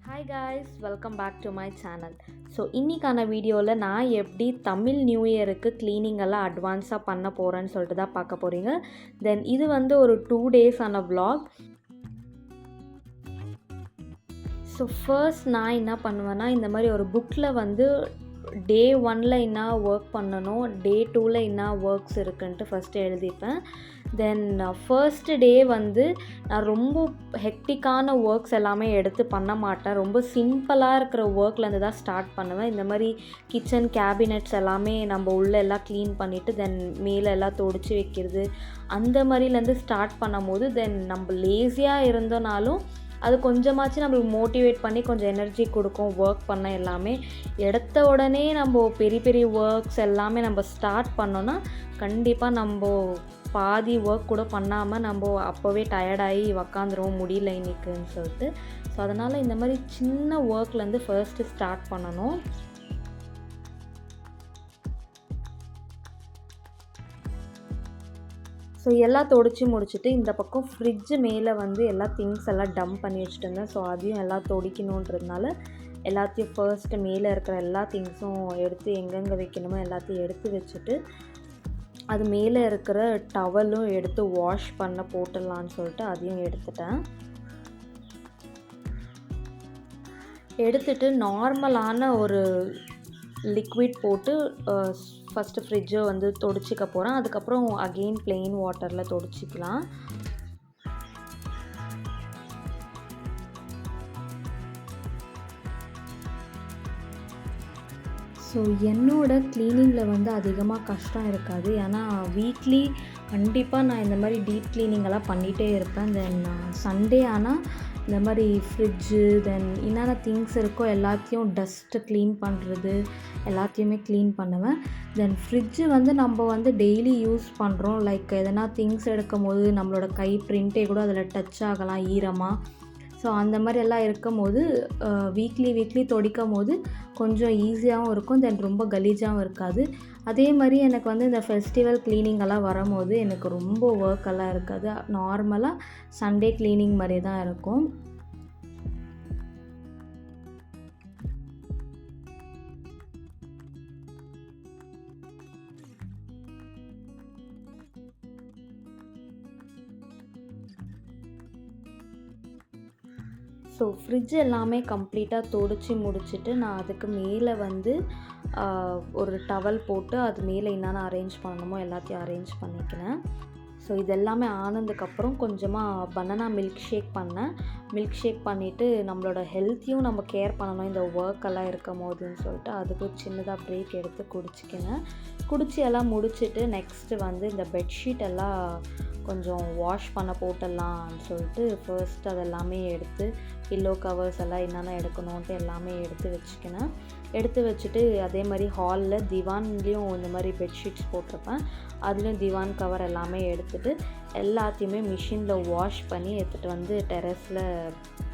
Hi guys, welcome back to my channel. So இன்றைக்கான வீடியோவில் நான் எப்படி தமிழ் நியூ இயருக்கு க்ளீனிங் எல்லாம் அட்வான்ஸாக பண்ண போகிறேன்னு சொல்லிட்டு தான் பார்க்க போகிறீங்க. தென் இது வந்து ஒரு 2 டேஸான vlog. ஸோ ஃபர்ஸ்ட் நான் என்ன பண்ணுவேன்னா, இந்த மாதிரி ஒரு புக்கில் வந்து டே 1ல் என்ன ஒர்க் பண்ணணும், டே 2ல் என்ன ஒர்க்ஸ் இருக்குன்ட்டு ஃபஸ்ட்டு எழுதிப்பேன். தென் ஃபர்ஸ்ட் டே வந்து நான் ரொம்ப ஹெக்டிக்கான ஒர்க்ஸ் எல்லாமே எடுத்து பண்ண மாட்டேன். ரொம்ப சிம்பிளாக இருக்கிற ஒர்க்லேருந்து தான் ஸ்டார்ட் பண்ணுவேன். இந்த மாதிரி கிச்சன் கேபினெட்ஸ் எல்லாமே நம்ம உள்ளே எல்லாம் க்ளீன் பண்ணிவிட்டு தென் மேலே எல்லாம் துடைச்சி வைக்கிறது அந்த மாதிரிலேருந்து ஸ்டார்ட் பண்ணும் போது தென் நம்ம லேசியாக இருந்தோனாலும் அது கொஞ்சமாச்சும் நம்மளுக்கு மோட்டிவேட் பண்ணி கொஞ்சம் எனர்ஜி கொடுக்கும் ஒர்க் பண்ண. எல்லாமே எடுத்த உடனே நம்ம பெரிய பெரிய ஒர்க்ஸ் எல்லாமே நம்ம ஸ்டார்ட் பண்ணோன்னா கண்டிப்பாக நம்ம பாதி ஒர்க் கூட பண்ணாமல் நம்ம அப்போவே டயர்டாகி உக்காந்துருவோம், முடியல இன்னைக்குன்னு சொல்லிட்டு. ஸோ அதனால் இந்த மாதிரி சின்ன ஒர்க்லேருந்து ஃபர்ஸ்ட்டு ஸ்டார்ட் பண்ணணும். ஸோ எல்லாம் துடைச்சி முடிச்சுட்டு இந்த பக்கம் ஃப்ரிட்ஜு மேலே வந்து எல்லா திங்ஸ் எல்லாம் டம்ப் பண்ணி வச்சுட்டு இருந்தேன். ஸோ அதையும் எல்லாம் துடைக்கணுன்றதுனால எல்லாத்தையும் ஃபர்ஸ்ட்டு மேலே இருக்கிற எல்லா திங்ஸும் எடுத்து எங்கெங்கே வைக்கணுமோ எல்லாத்தையும் எடுத்து வச்சுட்டு அது மேலே இருக்கிற டவலும் எடுத்து வாஷ் பண்ண போட்டுடலான்னு சொல்லிட்டு அதையும் எடுத்துட்டேன். எடுத்துட்டு நார்மலான ஒரு லிக்விட் போட்டு ஃபஸ்ட்டு ஃப்ரிட்ஜை வந்து துடைச்சிக்க போகிறேன். அதுக்கப்புறம் அகெயின் ப்ளெயின் வாட்டரில் துடைச்சிக்கலாம். ஸோ என்னோடய க்ளீனிங்கில் வந்து அதிகமாக கஷ்டம் இருக்காது. ஏன்னா வீக்லி கண்டிப்பாக நான் இந்த மாதிரி டீப் க்ளீனிங்கெல்லாம் பண்ணிகிட்டே இருப்பேன். தென் சண்டே ஆனால் இந்த மாதிரி ஃப்ரிட்ஜு தென் என்னென்ன திங்ஸ் இருக்கோ எல்லாத்தையும் டஸ்ட்டு க்ளீன் பண்ணுறது எல்லாத்தையுமே க்ளீன் பண்ணுவேன். தென் ஃப்ரிட்ஜு வந்து நம்ம வந்து டெய்லி யூஸ் பண்ணுறோம். லைக் எதனா திங்ஸ் எடுக்கும் போது நம்மளோட கை ப்ரிண்ட்டே கூட அதில் டச் ஆகலாம் ஈரமாக. ஸோ அந்த மாதிரி எல்லாம் இருக்கும் போது வீக்லி துடைக்கும் போது கொஞ்சம் ஈஸியாகவும் இருக்கும். தென் ரொம்ப கலீஜாகவும் இருக்காது. அதே மாதிரி எனக்கு வந்து இந்த ஃபெஸ்டிவல் க்ளீனிங் எல்லாம் வரும்போது எனக்கு ரொம்ப ஒர்க் எல்லாம் இருக்காது. நார்மலாக சண்டே க்ளீனிங் மாதிரி தான் இருக்கும். ஸோ ஃப்ரிட்ஜ் எல்லாமே கம்ப்ளீட்டாக துடைச்சி முடிச்சுட்டு நான் அதுக்கு மேலே வந்து ஒரு டவல் போட்டு அது மேலே என்னென்ன அரேஞ்ச் பண்ணணுமோ எல்லாத்தையும் அரேஞ்ச் பண்ணிக்கிறேன். ஸோ இது எல்லாமே ஆனதுக்கப்புறம் கொஞ்சமாக பனானா மில்க் ஷேக் பண்ணேன். மில்க் ஷேக் பண்ணிவிட்டு நம்மளோட ஹெல்த்தையும் நம்ம கேர் பண்ணணும் இந்த ஒர்க் எல்லாம் இருக்கும் போதுன்னு சொல்லிட்டு அதுக்கு சின்னதாக பிரேக் எடுத்து குடிச்சிக்கினேன். குடிச்சு எல்லாம் முடிச்சுட்டு நெக்ஸ்ட்டு வந்து இந்த பெட்ஷீட் எல்லாம் கொஞ்சம் வாஷ் பண்ண போட்டுடலான்னு சொல்லிட்டு ஃபர்ஸ்ட் அதெல்லாமே எடுத்து பில்லோ கவர்ஸ் எல்லாம் என்னென்ன எடுக்கணுன்ட்டு எல்லாமே எடுத்து வச்சுட்டு அதே மாதிரி ஹாலில் திவான்லேயும் இந்த மாதிரி பெட்ஷீட்ஸ் போட்டிருப்பேன். அதுலேயும் திவான் கவர் எல்லாமே எடுத்துகிட்டு எல்லாத்தையுமே மிஷினில் வாஷ் பண்ணி எடுத்துகிட்டு வந்து டெரஸில்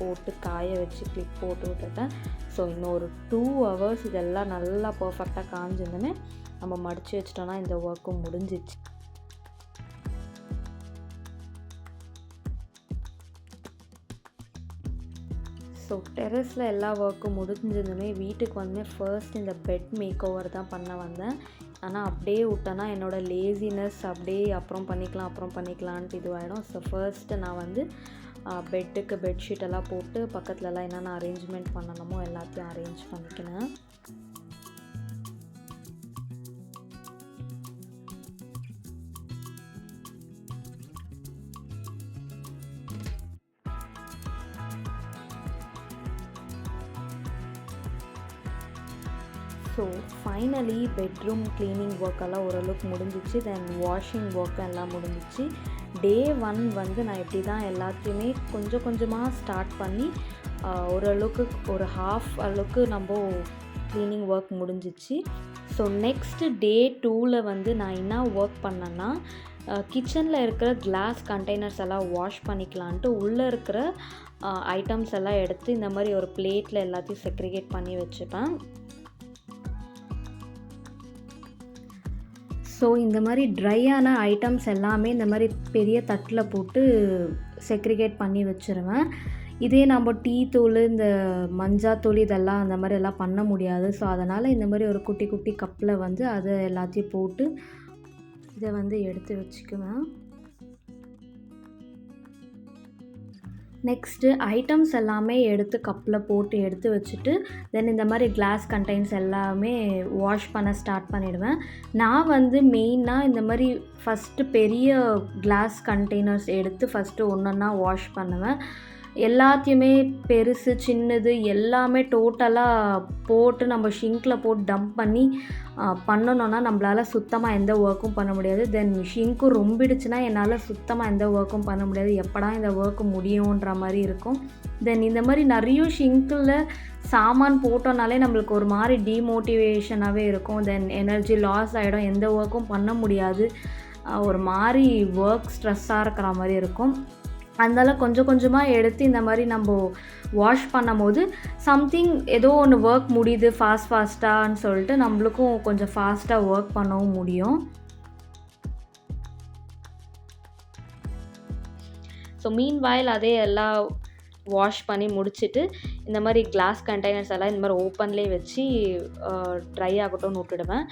போட்டு காய வச்சு கிளிப் போட்டு விட்டுட்டேன். ஸோ இன்னும் ஒரு 2 hours இதெல்லாம் நல்லா பர்ஃபெக்டாக காஞ்சிருந்தோன்னே நம்ம மடித்து வச்சிட்டோன்னா இந்த ஒர்க்கும் முடிஞ்சிச்சு. ஸோ டெரஸில் எல்லா ஒர்க்கும் முடிஞ்சதுமே வீட்டுக்கு வந்து ஃபர்ஸ்ட் இந்த பெட் மேக் ஓவர் தான் பண்ண வந்தேன். ஆனால் அப்படியே விட்டேன்னா என்னோடய லேசினஸ் அப்படியே அப்புறம் பண்ணிக்கலான்ட்டு இதுவாகிடும். ஸோ ஃபர்ஸ்ட்டு நான் வந்து பெட்டுக்கு பெட்ஷீட் எல்லாம் போட்டு பக்கத்துலலாம் என்னென்ன அரேஞ்ச்மெண்ட் பண்ணணுமோ எல்லாத்தையும் அரேஞ்ச் பண்ணிக்கினேன். ஸோ ஃபைனலி பெட்ரூம் க்ளீனிங் ஒர்க்கெல்லாம் ஓரளவுக்கு முடிஞ்சிச்சு. தென் வாஷிங் ஒர்க் எல்லாம் முடிஞ்சிச்சு. டே 1 வந்து நான் இப்படி தான் எல்லாத்தையுமே கொஞ்சம் கொஞ்சமாக ஸ்டார்ட் பண்ணி ஓரளவுக்கு ஒரு ஹாஃப் அளவுக்கு நம்ம க்ளீனிங் ஒர்க் முடிஞ்சிச்சு. ஸோ நெக்ஸ்ட்டு டே 2ல் வந்து நான் என்ன ஒர்க் பண்ணேன்னா கிச்சனில் இருக்கிற கிளாஸ் கண்டெய்னர்ஸ் எல்லாம் வாஷ் பண்ணிக்கலான்ட்டு உள்ளே இருக்கிற ஐட்டம்ஸ் எல்லாம் எடுத்து இந்த மாதிரி ஒரு பிளேட்டில் எல்லாத்தையும் செக்ரிகேட் பண்ணி வச்சுப்பேன். ஸோ இந்த மாதிரி ட்ரையான ஐட்டம்ஸ் எல்லாமே இந்த மாதிரி பெரிய தட்டில் போட்டு செக்ரிகேட் பண்ணி வச்சுருவேன். இதே நம்ம டீ தூள், இந்த மஞ்சாத்தூள் இதெல்லாம் அந்த மாதிரி எல்லாம் பண்ண முடியாது. ஸோ அதனால் இந்த மாதிரி ஒரு குட்டி குட்டி கப்பில் வந்து அதை எல்லாத்தையும் போட்டு இதை வந்து எடுத்து வச்சுக்குவேன். நெக்ஸ்ட்டு ஐட்டம்ஸ் எல்லாமே எடுத்து கப்பில் போட்டு எடுத்து வச்சுட்டு, தென் இந்த மாதிரி கிளாஸ் கண்டெய்னர்ஸ் எல்லாமே வாஷ் பண்ண ஸ்டார்ட் பண்ணிடுவேன். நான் வந்து மெயினாக இந்த மாதிரி ஃபஸ்ட்டு பெரிய கிளாஸ் கண்டெய்னர்ஸ் எடுத்து ஃபஸ்ட்டு ஒன்றொன்னா வாஷ் பண்ணுவேன். எல்லாத்தையுமே பெருசு, சின்னது எல்லாமே டோட்டலாக போட்டு நம்ம ஷிங்க்கில் போட்டு டம்ப் பண்ணி பண்ணணுன்னா நம்மளால் சுத்தமாக எந்த ஒர்க்கும் பண்ண முடியாது. தென் ஷிங்க்கும் ரொம்பிடுச்சுன்னா என்னால் சுத்தமாக எந்த ஒர்க்கும் பண்ண முடியாது. எப்படா இந்த ஒர்க்கு முடியுன்ற மாதிரி இருக்கும். தென் இந்த மாதிரி நிறைய ஷிங்க்கில் சாமான் போட்டோன்னாலே நம்மளுக்கு ஒரு மாதிரி டீமோட்டிவேஷனாகவே இருக்கும். தென் எனர்ஜி லாஸ் ஆகிடும், எந்த ஒர்க்கும் பண்ண முடியாது, ஒரு மாதிரி ஒர்க் ஸ்ட்ரெஸ்ஸாக இருக்கிற மாதிரி இருக்கும். அதனால கொஞ்சம் கொஞ்சமாக எடுத்து இந்த மாதிரி நம்ம வாஷ் பண்ணும்போது சம்திங் ஏதோ ஒன்று ஒர்க் முடியுது ஃபாஸ்ட்டான்னு சொல்லிட்டு நம்மளுக்கும் கொஞ்சம் ஃபாஸ்ட்டாக ஒர்க் பண்ணவும் முடியும். ஸோ மீன்வைல் அதே எல்லாம் வாஷ் பண்ணி முடிச்சுட்டு இந்த மாதிரி கிளாஸ் கண்டெய்னர்ஸ் எல்லாம் இந்த மாதிரி ஓப்பன்லேயே வச்சு ட்ரை ஆகட்டும்னு விட்டுடுவேன்.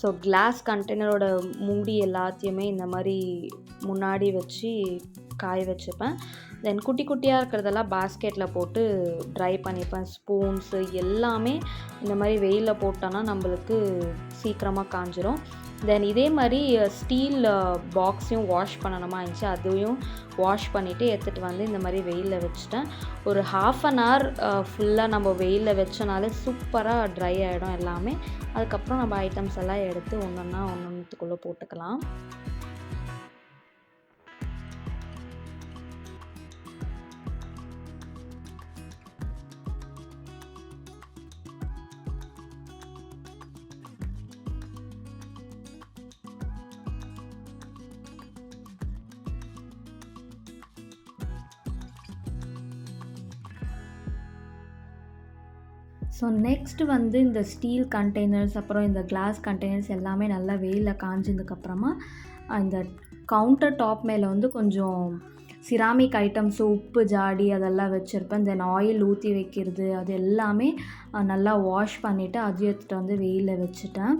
ஸோ கிளாஸ் கண்டெய்னரோட மூடி எல்லாத்தையுமே இந்த மாதிரி முன்னாடி வச்சு காய வச்சுப்பேன். தென் குட்டி குட்டியாக இருக்கிறதெல்லாம் பாஸ்கெட்டில் போட்டு ட்ரை பண்ணிப்பேன். ஸ்பூன்ஸு எல்லாமே இந்த மாதிரி வெயிலில் போட்டோன்னா நம்மளுக்கு சீக்கிரமாக காஞ்சிரும். தென் இதே மாதிரி ஸ்டீல் பாக்ஸையும் வாஷ் பண்ணணுமா இருந்துச்சு, அதையும் வாஷ் பண்ணிவிட்டு எடுத்துகிட்டு வந்து இந்த மாதிரி வெயிலில் வச்சுட்டேன். ஒரு 1/2 an hour ஃபுல்லாக நம்ம வெயிலில் வச்சனாலே சூப்பராக ட்ரை ஆகிடும் எல்லாமே. அதுக்கப்புறம் நம்ம ஐட்டம்ஸ் எல்லாம் எடுத்து ஒன்றுத்துக்குள்ளே போட்டுக்கலாம். ஸோ நெக்ஸ்ட்டு வந்து இந்த ஸ்டீல் கண்டெய்னர்ஸ் அப்புறம் இந்த கிளாஸ் கண்டெய்னர்ஸ் எல்லாமே நல்லா வெயிலில் காஞ்சதுக்கப்புறமா இந்த கவுண்டர் டாப் மேலே வந்து கொஞ்சம் சிராமிக் ஐட்டம்ஸு, உப்பு ஜாடி அதெல்லாம் வச்சுருப்பேன். தென் ஆயில் ஊற்றி வைக்கிறது அது எல்லாமே நல்லா வாஷ் பண்ணிவிட்டு அதையும் எடுத்துகிட்டு வந்து வெயிலில் வச்சுட்டேன்.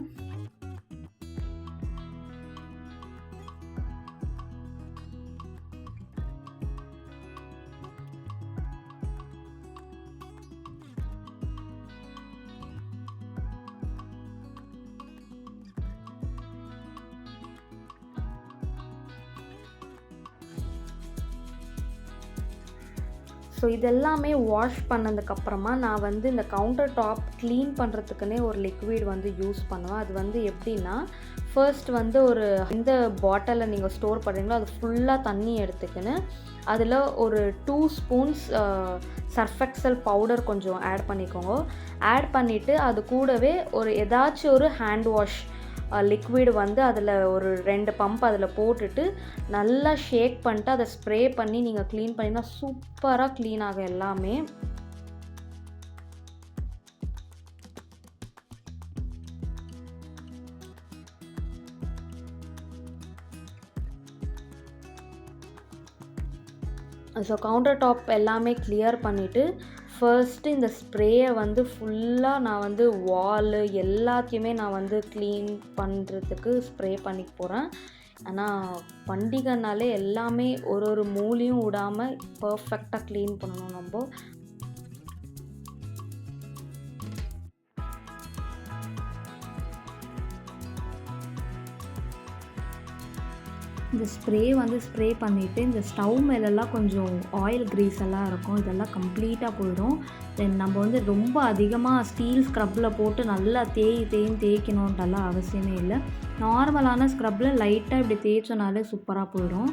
ஸோ இதெல்லாமே வாஷ் பண்ணதுக்கப்புறமா நான் வந்து இந்த கவுண்டர் டாப் க்ளீன் பண்ணுறதுக்குன்னே ஒரு லிக்விட் வந்து யூஸ் பண்ணுவேன். அது வந்து எப்படின்னா, ஃபர்ஸ்ட் வந்து ஒரு எந்த பாட்டிலில் நீங்கள் ஸ்டோர் பண்ணுறீங்களோ அது ஃபுல்லாக தண்ணி எடுத்துக்கின்னு அதில் ஒரு 2 ஸ்பூன்ஸ் சர்ஃபெக்சல் பவுடர் கொஞ்சம் ஆட் பண்ணிக்கோங்க. ஆட் பண்ணிவிட்டு அது கூடவே ஏதாச்சும் ஒரு ஹேண்ட் வாஷ் லிக்விட் வந்து அதில் ஒரு 2 பம்ப் அதில் போட்டுட்டு நல்லா ஷேக் பண்ணிட்டு அதை ஸ்ப்ரே பண்ணி நீங்கள் க்ளீன் பண்ணினா சூப்பராக க்ளீன் ஆகும் எல்லாமே. ஸோ கவுண்டர் டாப் எல்லாமே கிளியர் பண்ணிவிட்டு ஃபர்ஸ்ட்டு இந்த ஸ்ப்ரேயை வந்து ஃபுல்லாக நான் வந்து வாலு எல்லாத்தையுமே நான் வந்து க்ளீன் பண்ணுறதுக்கு ஸ்ப்ரே பண்ணிக்க போகிறேன். ஆனால் பண்டிகைனாலே எல்லாமே ஒரு மூலையும் விடாமல் பர்ஃபெக்டாக க்ளீன் பண்ணணும் நம்ம. இந்த ஸ்ப்ரே வந்து ஸ்ப்ரே பண்ணிவிட்டு இந்த ஸ்டவ் மேலெல்லாம் கொஞ்சம் ஆயில் க்ரீஸ் எல்லாம் இருக்கும், இதெல்லாம் கம்ப்ளீட்டாக போயிடும். தென் நம்ம வந்து ரொம்ப அதிகமாக ஸ்டீல் ஸ்க்ரப்பில் போட்டு நல்லா தேய்க்கணுன்றலாம் அவசியமே இல்லை. நார்மலான ஸ்க்ரப்பில் லைட்டாக இப்படி தேய்ச்சோனாலே சூப்பராக போயிடும்.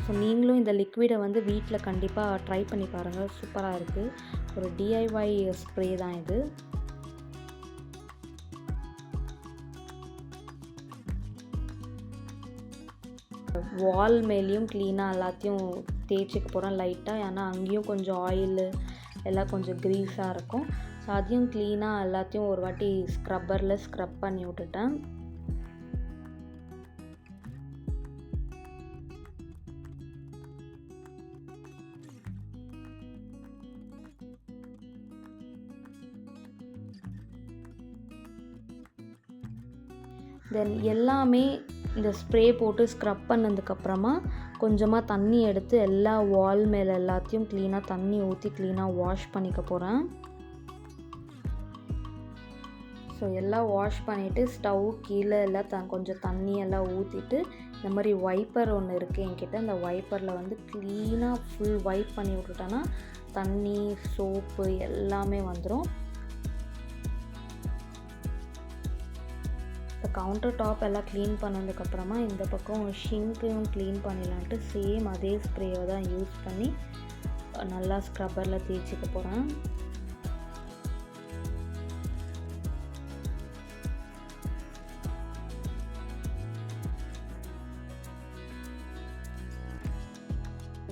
ஸோ நீங்களும் இந்த லிக்விடை வந்து வீட்டில் கண்டிப்பாக ட்ரை பண்ணி பாருங்கள், சூப்பராக இருக்குது. ஒரு DIY ஸ்ப்ரே தான் இது. வால் மேலேயும் க்ளீனாக எல்லாத்தையும் தேய்ச்சிக்க போகிறேன் லைட்டாக. ஏன்னா அங்கேயும் கொஞ்சம் ஆயிலு எல்லாம் கொஞ்சம் க்ரீஸாக இருக்கும். ஸோ அதையும் க்ளீனாக எல்லாத்தையும் ஒரு வாட்டி ஸ்க்ரப்பரில் ஸ்க்ரப் பண்ணி விட்டுட்டேன். தென் எல்லாமே இந்த ஸ்ப்ரே போட்டு ஸ்க்ரப் பண்ணதுக்கப்புறமா கொஞ்சமாக தண்ணி எடுத்து எல்லா வால் மேலே எல்லாத்தையும் க்ளீனாக தண்ணி ஊற்றி க்ளீனாக வாஷ் பண்ணிக்க போகிறேன். ஸோ எல்லாம் வாஷ் பண்ணிவிட்டு ஸ்டவ் கீழே எல்லாம் கொஞ்சம் தண்ணியெல்லாம் ஊற்றிட்டு இந்த மாதிரி வைப்பர் ஒன்று இருக்குது என்கிட்ட. அந்த வைப்பரில் வந்து க்ளீனாக ஃபுல் வைப் பண்ணி விட்டுட்டேன்னா தண்ணி சோப்பு எல்லாமே வந்துடும். இப்போ கவுண்டர் டாப் எல்லாம் க்ளீன் பண்ணதுக்கப்புறமா இந்த பக்கம் ஷிங்க்கையும் க்ளீன் பண்ணிடலான்ட்டு சேம் அதே ஸ்ப்ரேவை தான் யூஸ் பண்ணி நல்லா ஸ்க்ரப்பரில் தேய்ச்சிக்க போகிறேன்.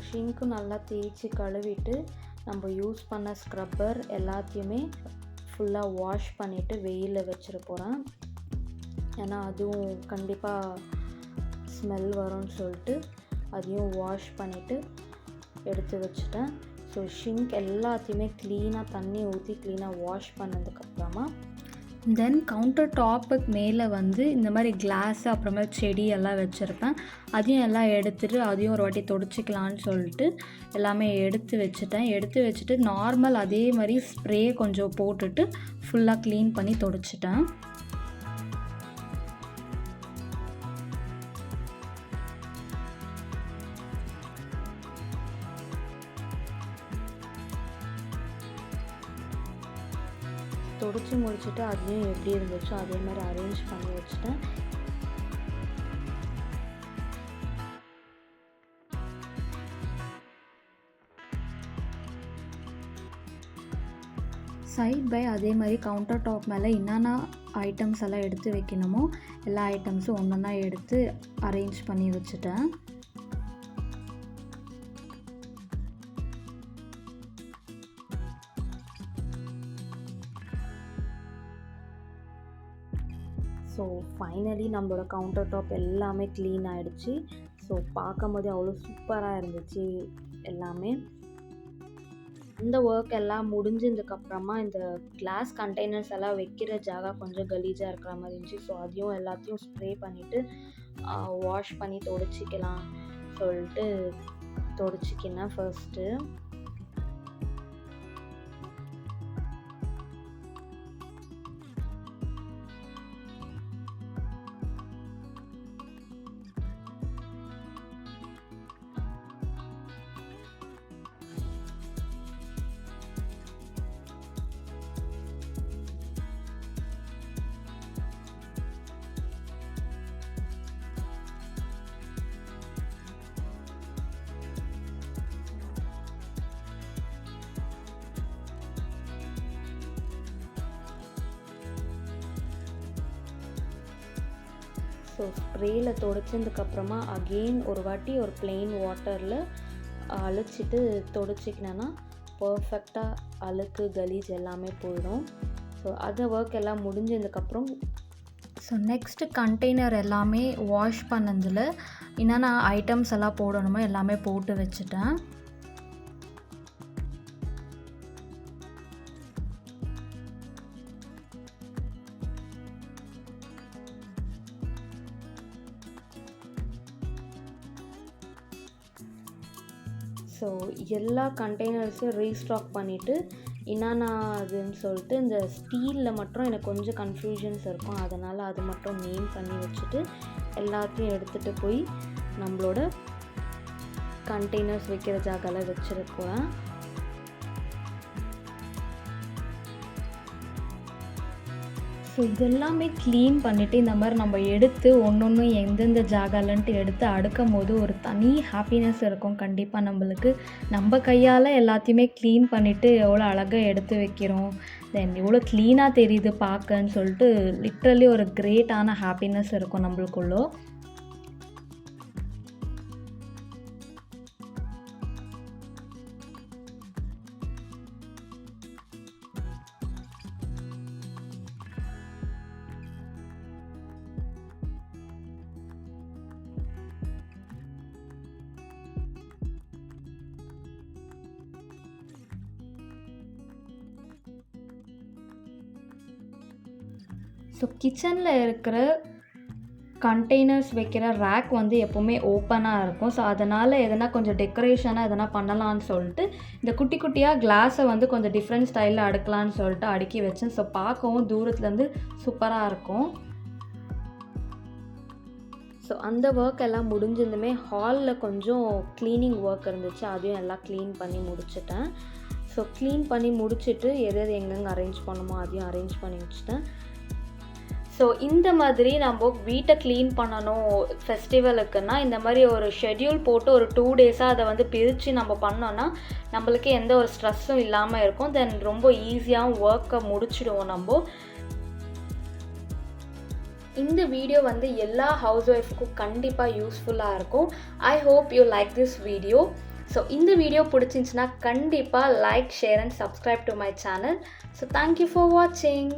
ஷிங்க்கும் நல்லா தேய்ச்சி கழுவிட்டு நம்ம யூஸ் பண்ண ஸ்க்ரப்பர் எல்லாத்தையுமே ஃபுல்லாக வாஷ் பண்ணிவிட்டு வெயிலில் வச்சிட போகிறேன். ஏன்னா அதுவும் கண்டிப்பாக ஸ்மெல் வரும்னு சொல்லிட்டு அதையும் வாஷ் பண்ணிவிட்டு எடுத்து வச்சுட்டேன். ஸோ ஷிங்க் எல்லாத்தையுமே க்ளீனாக தண்ணி ஊற்றி க்ளீனாக வாஷ் பண்ணதுக்கப்புறமா தென் கவுண்டர் டாப்புக்கு மேலே வந்து இந்த மாதிரி கிளாஸ் அப்புறமா செடி எல்லாம் வச்சுருப்பேன். அதையும் எல்லாம் எடுத்துகிட்டு அதையும் ஒரு வாட்டி தொடச்சிக்கலான்னு சொல்லிட்டு எல்லாமே எடுத்து வச்சுட்டு நார்மல் அதே மாதிரி ஸ்ப்ரே கொஞ்சம் போட்டுட்டு ஃபுல்லாக க்ளீன் பண்ணி தொடச்சிட்டேன். தொடச்சி முடிச்சுட்டு அதையும் எப்படி இருந்துச்சோ அதே மாதிரி அரேஞ்ச் பண்ணி வச்சுட்டேன். சைட் பை அதே மாதிரி கவுண்டர் டாப் மேலே என்னென்ன ஐட்டம்ஸ் எல்லாம் எடுத்து வைக்கணுமோ எல்லா ஐட்டம்ஸும் ஒன்றா எடுத்து அரேஞ்ச் பண்ணி வச்சுட்டேன். ஸோ ஃபைனலி நம்மளோட கவுண்டர் டாப் எல்லாமே க்ளீன் ஆகிடுச்சு. ஸோ பார்க்கும் போதே அவ்வளோ சூப்பராக இருந்துச்சு எல்லாமே. இந்த ஒர்க் எல்லாம் முடிஞ்சதுக்கப்புறமா இந்த கிளாஸ் கண்டெய்னர்ஸ் எல்லாம் வைக்கிற ஜாகா கொஞ்சம் கலீஜாக இருக்கிற மாதிரி இருந்துச்சு. ஸோ அதையும் எல்லாத்தையும் ஸ்ப்ரே பண்ணிவிட்டு வாஷ் பண்ணி தொடச்சிக்கலாம் சொல்லிட்டு தொடச்சிக்கினேன் ஃபர்ஸ்ட்டு. ஸோ ஸ்ப்ரேயில் தொடச்சதுக்கப்புறமா அகெயின் ஒரு வாட்டி ஒரு ப்ளெயின் வாட்டரில் அழைச்சிட்டு தொடச்சிக்கினேன்னா பர்ஃபெக்டாக அழுக்கு கலீஜ் எல்லாமே போயிடும். ஸோ அந்த ஒர்க் எல்லாம் முடிஞ்சதுக்கப்புறம் ஸோ நெக்ஸ்ட்டு கண்டெய்னர் எல்லாமே வாஷ் பண்ணதில் என்னென்ன ஐட்டம்ஸ் எல்லாம் போடணுமோ எல்லாமே போட்டு வச்சுட்டேன். ஸோ எல்லா கண்டெய்னர்ஸையும் ரீஸ்டாக் பண்ணிவிட்டு என்னென்ன அதுன்னு சொல்லிட்டு இந்த ஸ்டீலில் மட்டும் எனக்கு கொஞ்சம் கன்ஃபியூஷன்ஸ் இருக்கும். அதனால் அது மட்டும் நேம் பண்ணி வச்சுட்டு எல்லாத்தையும் எடுத்துகிட்டு போய் நம்மளோட கண்டெய்னர்ஸ் வைக்கிற ஜாகால வச்சுருக்கேன். ஸோ இதெல்லாமே க்ளீன் பண்ணிவிட்டு இந்த மாதிரி நம்ம எடுத்து ஒன்று எந்தெந்த ஜாகாலன்ட்டு எடுத்து அடுக்கும் போது ஒரு தனி ஹாப்பினஸ் இருக்கும் கண்டிப்பாக நம்மளுக்கு. நம்ம கையால் எல்லாத்தையுமே க்ளீன் பண்ணிவிட்டு எவ்வளோ அழகாக எடுத்து வைக்கிறோம், தென் எவ்வளோ க்ளீனாக தெரியுது பார்க்கன்னு சொல்லிட்டு லிட்ரலி ஒரு கிரேட்டான ஹாப்பினஸ் இருக்கும் நம்மளுக்குள்ளே. ஸோ கிச்சனில் இருக்கிற கண்டெய்னர்ஸ் வைக்கிற ரேக் வந்து எப்போவுமே ஓப்பனாக இருக்கும். ஸோ அதனால் எதனா கொஞ்சம் டெக்கரேஷனாக எதனா பண்ணலான்னு சொல்லிட்டு இந்த குட்டி குட்டியாக கிளாஸை வந்து கொஞ்சம் டிஃப்ரெண்ட் ஸ்டைலில் அடுக்கலான்னு சொல்லிட்டு அடுக்கி வச்சேன். ஸோ பார்க்கவும் தூரத்துலேருந்து சூப்பராக இருக்கும். ஸோ அந்த ஒர்க் எல்லாம் முடிஞ்சதுமே ஹாலில் கொஞ்சம் க்ளீனிங் ஒர்க் இருந்துச்சு. அதையும் எல்லாம் க்ளீன் பண்ணி முடிச்சிட்டேன். ஸோ க்ளீன் பண்ணி முடிச்சுட்டு எது எங்கெங்கே அரேஞ்ச் பண்ணுமோ அதையும் அரேஞ்ச் பண்ணி வச்சுட்டேன். ஸோ இந்த மாதிரி நம்ம வீட்டை க்ளீன் பண்ணணும் ஃபெஸ்டிவலுக்குன்னா இந்த மாதிரி ஒரு ஷெட்யூல் போட்டு ஒரு 2 டேஸாக அதை வந்து பிரித்து நம்ம பண்ணோன்னா நம்மளுக்கு எந்த ஒரு ஸ்ட்ரெஸ்ஸும் இல்லாமல் இருக்கும். தென் ரொம்ப ஈஸியாகவும் ஒர்க்கை முடிச்சிடுவோம் நம்ம. இந்த வீடியோ வந்து எல்லா ஹவுஸ் ஒய்ஃப்க்கும் கண்டிப்பாக யூஸ்ஃபுல்லாக இருக்கும். I hope you like this video. So இந்த வீடியோ பிடிச்சிருந்துச்சுன்னா கண்டிப்பாக like, share and subscribe to my channel. So thank you for வாட்சிங்.